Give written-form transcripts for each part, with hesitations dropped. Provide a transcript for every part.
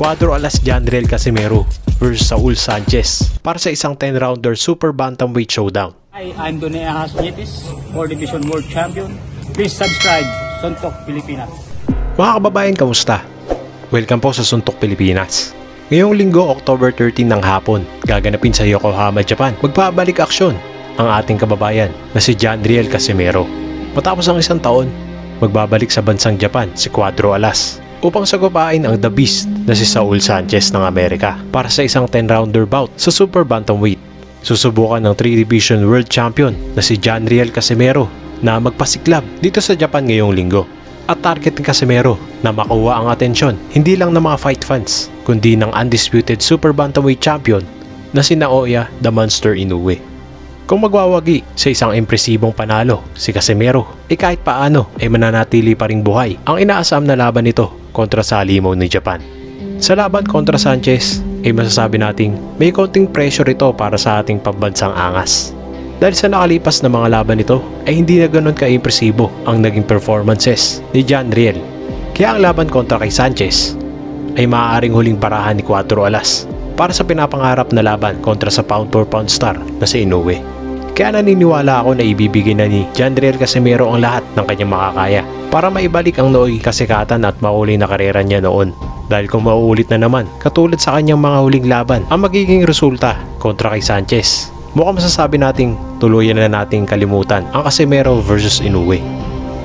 Cuadro Alas Jandriel Casimero versus Saul Sanchez para sa isang 10-rounder Super Bantamweight Showdown. Hi, I'm Donea Hasnitis, 4 Division World Champion. Please subscribe, Suntok Pilipinas. Mga kababayan, kamusta? Welcome po sa Suntok Pilipinas. Ngayong linggo, October 13 ng hapon, gaganapin sa Yokohama, Japan, magpabalik aksyon ang ating kababayan na si Jandriel Casimero. Matapos ang isang taon, magbabalik sa bansang Japan si Cuadro Alas upang sagupain ang The Beast na si Saul Sanchez ng Amerika para sa isang 10-rounder bout sa Super Bantamweight. Susubukan ng 3-division world champion na si Jandriel Casimero na magpasiklab dito sa Japan ngayong linggo. At target ni Casimero na makuha ang atensyon hindi lang ng mga fight fans kundi ng undisputed Super Bantamweight champion na si Naoya the Monster Inoue. Kung magwawagi sa isang impresibong panalo si Casimero, kahit paano ay mananatili pa ring buhay ang inaasam na laban nito kontra sa halimaw ni Japan. Sa laban kontra Sanchez ay masasabi nating may konting pressure ito para sa ating pambansang angas. Dahil sa nakalipas na mga laban nito ay hindi na ganoon ka-impresibo ang naging performances ni Jandriel. Kaya ang laban kontra kay Sanchez ay maaaring huling barahan ni Cuadro Alas para sa pinapangarap na laban kontra sa pound for pound star na si Inoue. Kaya naniniwala ako na ibibigay na ni Jandriel Casimero ang lahat ng kanyang makakaya para maibalik ang nooy kasikatan at mauli na karera niya noon. Dahil kung mauulit na naman katulad sa kanyang mga huling laban ang magiging resulta kontra kay Sanchez, mukhang masasabi nating tuluyan na nating kalimutan ang Casimero versus Inoue.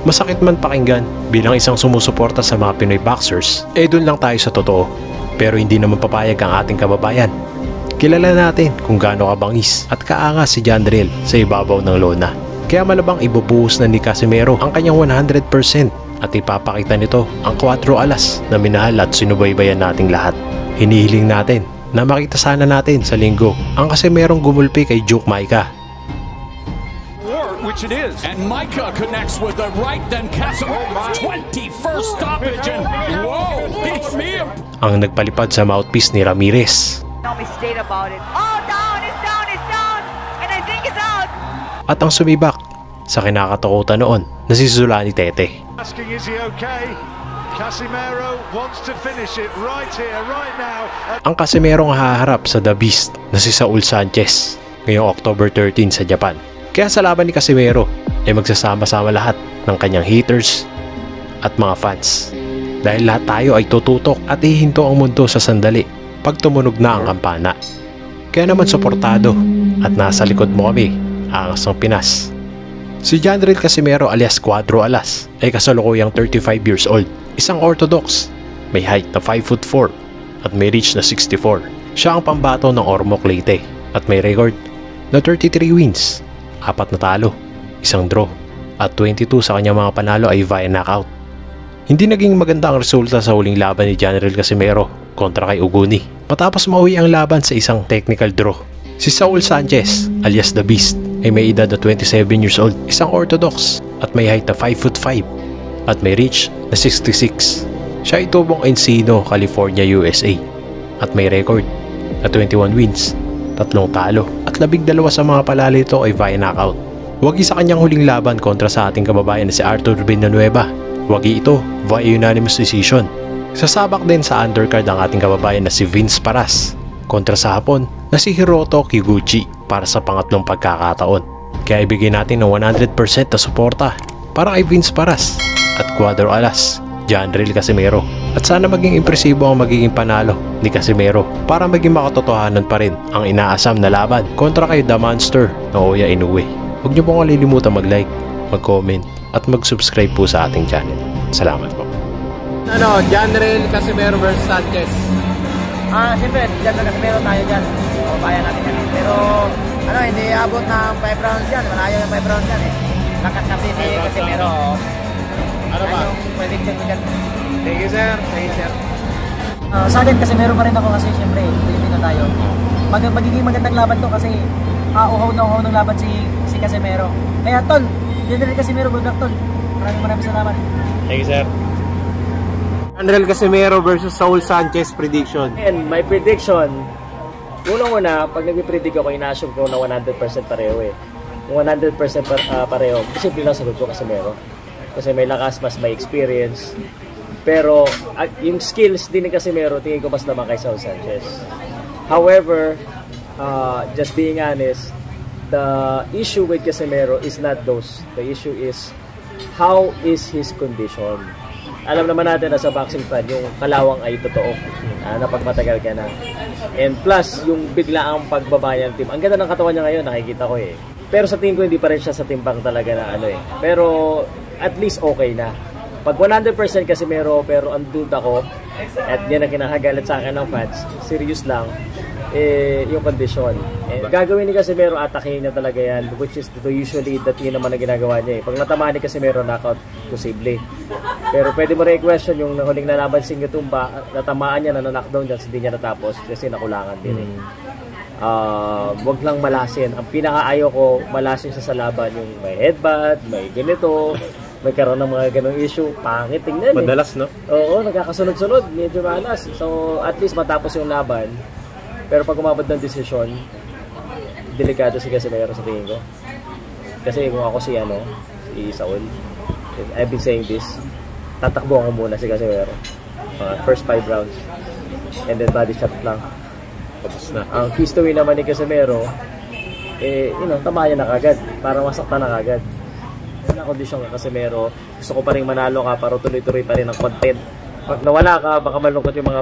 Masakit man pakinggan bilang isang sumusuporta sa mga Pinoy boxers, dun lang tayo sa totoo. Pero hindi naman papayag ang ating kababayan. Kilala natin kung gaano kabangis at kaangas si Jandriel sa ibabaw ng lona. Kaya malabang ibubuhos na ni Casimero ang kanyang 100% at ipapakita nito ang Cuadro Alas na minahal at sinubaybayan nating lahat. Hinihiling natin na makita sana natin sa linggo ang Casimerong gumulpi kay Duke Micah. Which it is. And Micah connects with the right, then Casimero's 21st stoppage, and whoa, it's me. Ang nagpalipad sa mouthpiece ni Ramirez. Don't mistake about it. Oh, down, it's down, it's down. And I think it's out. At ang sumibak sa kinakatakutan noon na si Zulani Tete. Asking is he okay? Casimero wants to finish it right here, right now. Ang Casimerong haharap sa The Beast na si Saul Sanchez ngayong October 13 sa Japan. Kaya sa laban ni Casimero ay magsasama-sama lahat ng kanyang haters at mga fans. Dahil lahat tayo ay tututok at ihinto ang mundo sa sandali pag tumunog na ang kampana. Kaya naman suportado at nasa likod mo kami, angas ng Pinas. Si Jandriel Casimero alias Cuadro Alas ay kasalukuyang 35 years old, isang orthodox, may height na 5'4" at may reach na 64. Siya ang pambato ng Ormoc Leyte at may record na 33 wins, 4 na talo, 1 draw at 22 sa kanyang mga panalo ay via knockout. Hindi naging maganda ang resulta sa huling laban ni Jandriel Casimero kontra kay Uguni matapos mauwi ang laban sa isang technical draw. Si Saul Sanchez alias The Beast ay may edad na 27 years old, isang orthodox at may height na 5'5" at may reach na 66. Siya ay tubong Encino, California, USA at may record na 21 wins, 3 talo at 12 sa mga palalo ito ay via knockout. Wagi sa kanyang huling laban kontra sa ating kababayan na si Arthur Villanueva. Wagi ito via unanimous decision. Sasabak din sa undercard ang ating kababayan na si Vince Paras kontra sa Hapon na si Hiroto Kiguchi para sa pangatlong pagkakataon. Kaya ibigay natin ng 100% na suporta para kay Vince Paras at Cuadro Alas Jandriel Casimero. At sana maging impresibo ang magiging panalo ni Casimero para maging makatotohanan pa rin ang inaasam na laban kontra kay The Monster Naoya Inoue. Huwag niyo pong kalilimutan mag-like, mag-comment at mag-subscribe po sa ating channel. Salamat po. Jandriel Casimero versus Sanchez. Siyempre, Jandriel Casimero tayo dyan. Kababayan natin yan. Pero, hindi abot ng 5 rounds yan. Malayo yung 5 rounds yan eh. Lakas kasi ni Casimero. Ano ba? Yung prediction ko dyan. Thank you, sir. Thank you, sir. Sa akin, Casimero pa rin ako kasi siyempre, Pilipino tayo. Magiging magandang laban to kasi uhaw ng laban si Casimero. Kaya tol, Jandriel Casimero, good luck tol. Maraming salamat. Thank you, sir. Jandriel Casimero versus Saul Sanchez prediction. And my prediction, unang-una, pag nag-predict ako, ina-assume ko na 100% pareho eh. 100% pareho. Simple lang sagot ko Casimero. Kasi may lakas, mas may experience. Pero yung skills din ni Casimero, tingin ko mas naman kay Saul Sanchez. However, just being honest, the issue with Casimero is not those. The issue is how is his condition. Alam naman natin na sa boxing fan, yung kalawang ay totoo na pag matagal ka na. And plus, yung biglaang pagbabaya ng team. Ang ganda ng katawan niya ngayon, nakikita ko eh. Pero sa tingin ko, hindi pa rin siya sa timbang talaga na ano eh. Pero at least okay na. Pag 100% Casimero, pero ang duda ko, at yan ang kinakagalit sa akin ng fans, serious lang, yung condition. Gagawin ni Casimero, atakin niya talaga yan, which is usually that yun naman ang ginagawa niya eh. Pag natamaan ni Casimero, knockout, posible. Pero pwede mo rin i-question yung huling nalaban si Ngutumba, natamaan niya, na-knockdown niya, hindi niya natapos kasi nakulangan din eh. Wag lang malasin. Ang pinakaayaw ko, malasin siya sa laban, yung may headbutt, may ganito, may karoon ng mga ganong issue, pangit tingnan eh. Madalas, no? Oo, nagkakasunod-sunod, medyo malas. So, at least matapos yung laban. Pero pag umabot ng desisyon, delikado si Casimero sa tingin ko. Kasi kung ako si Saul, I've been saying this, tatakbo ako muna si Casimero. First 5 rounds. And then body shot lang. Tapos na. Ang keys to win naman ni Casimero, tamayan na kagad. Parang masaktan na kagad. Na kondisyon ka Casimero, gusto ko pa rin manalo ka para tuloy-tuloy pa rin ang content. Pag nawala ka, baka malungkot yung mga